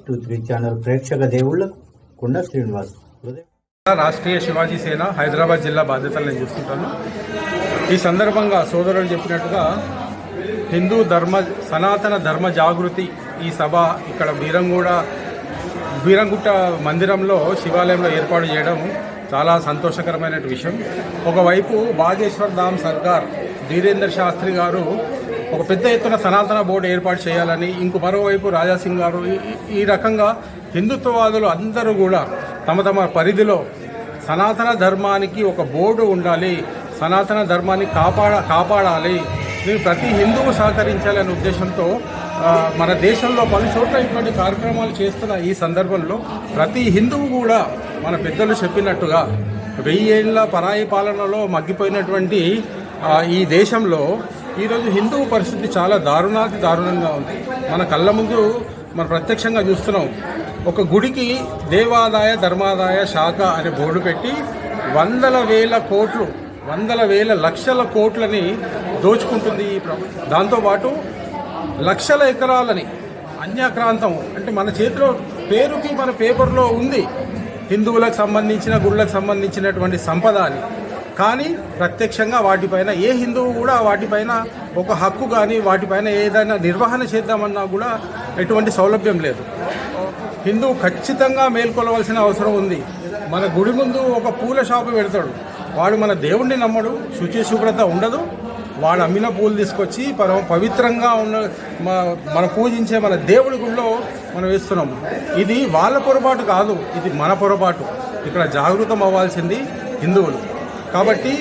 623 channel ప్రేక్షక దేవుళ్లకు కొండ శ్రీనివాస్. రాష్ట్రీయ శివాజీ సేన హైదరాబాద్ జిల్లా బాధ్యతలు నేను చూస్తుంటాను. ఈ సందర్భంగా సోదరులు చెప్పినట్టుగా హిందూ సనాతన ధర్మ జాగృతి ఈ సభ ఇక్కడ బీరంగుట్ట మందిరంలో శివాలయంలో ఏర్పాటు చేయడం చాలా సంతోషకరమైన విషయం. ఒకవైపు బాగేశ్వర్ ధామ్ సర్కార్ ధీరేంద్ర శాస్త్రి గారు ఒక పెద్ద ఎత్తున సనాతన బోర్డు ఏర్పాటు చేయాలని, మరోవైపు రాజాసింగ్ గారు ఈ రకంగా హిందుత్వవాదులు అందరూ కూడా తమ తమ పరిధిలో సనాతన ధర్మానికి ఒక బోర్డు ఉండాలి, సనాతన ధర్మాన్ని కాపాడాలి, నేను ప్రతి హిందువు సహకరించాలనే ఉద్దేశంతో మన దేశంలో పలు చోట్ల ఇటువంటి కార్యక్రమాలు చేస్తున్న ఈ సందర్భంలో ప్రతి హిందువు కూడా మన పెద్దలు చెప్పినట్టుగా 1000 ఏళ్ల పరాయి పాలనలో మగ్గిపోయినటువంటి ఈ దేశంలో ఈరోజు హిందువు పరిస్థితి చాలా దారుణంగా ఉంది. మన కళ్ళ ముందు మనం ప్రత్యక్షంగా చూస్తున్నాం. ఒక గుడికి దేవాదాయ ధర్మాదాయ శాఖ అనే బోర్డు పెట్టి 100,000 లక్షల కోట్లని దోచుకుంటుంది ఈ ప్రభుత్వం. దాంతోపాటు లక్షల ఎకరాలని అన్యాక్రాంతం, అంటే మన చేతిలో పేరుకి మన పేపర్లో ఉంది హిందువులకు సంబంధించిన గుళ్ళకు సంబంధించినటువంటి సంపద అని, కానీ ప్రత్యక్షంగా వాటిపైన ఏ హిందువు కూడా వాటిపైన ఒక హక్కు కానీ వాటిపైన ఏదైనా నిర్వహణ చేద్దామన్నా కూడా ఎటువంటి సౌలభ్యం లేదు. హిందువు ఖచ్చితంగా మేల్కొలవలసిన అవసరం ఉంది. మన గుడి ముందు ఒక పూల షాపు పెడతాడు, వాడు మన దేవుణ్ణి నమ్మడు, శుభ్రత ఉండదు, వాడు అమ్మిన పూలు తీసుకొచ్చి పవిత్రంగా ఉన్న మనం పూజించే మన దేవుడి గుడిలో మనం వేస్తున్నాము. ఇది వాళ్ళ పొరపాటు కాదు, ఇది మన పొరపాటు. ఇక్కడ జాగృతం అవ్వాల్సింది హిందువులు. కాబట్టి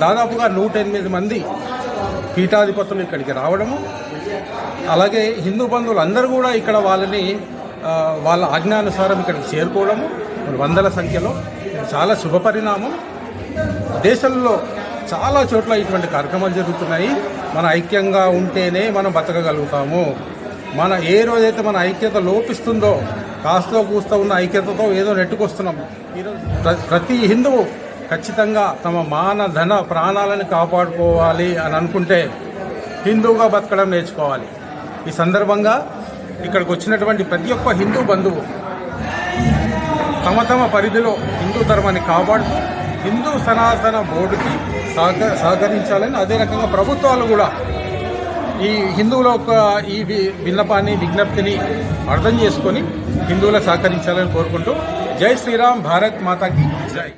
దాదాపుగా 108 మంది పీఠాధిపతులు ఇక్కడికి రావడము, అలాగే హిందూ బంధువులు అందరూ కూడా ఇక్కడ వాళ్ళ ఆజ్ఞానుసారం ఇక్కడికి చేరుకోవడము వందల సంఖ్యలో చాలా శుభపరిణామం. దేశంలో చాలా చోట్ల ఇటువంటి కార్యక్రమాలు జరుగుతున్నాయి. మన ఐక్యంగా ఉంటేనే మనం బతకగలుగుతాము. ఏ రోజైతే మన ఐక్యత లోపిస్తుందో, కాస్తో కూస్తో ఉన్న ఐక్యతతో ఏదో నెట్టుకొస్తున్నాము. ఈరోజు ప్రతి హిందువు ఖచ్చితంగా తమ మాన ధన ప్రాణాలను కాపాడుకోవాలి అని అనుకుంటే హిందువుగా బతకడం నేర్చుకోవాలి. ఈ సందర్భంగా ఇక్కడికి వచ్చినటువంటి ప్రతి ఒక్క హిందూ బంధువు తమ పరిధిలో హిందూ ధర్మాన్ని కాపాడుతూ హిందూ సనాతన బోర్డుకి సహకరించాలని, అదే రకంగా ప్రభుత్వాలు కూడా ఈ హిందువుల యొక్క ఈ విజ్ఞప్తిని అర్థం చేసుకొని హిందువులకు సహకరించాలని కోరుకుంటూ జై శ్రీరామ్, భారత్ మాతాకి జై.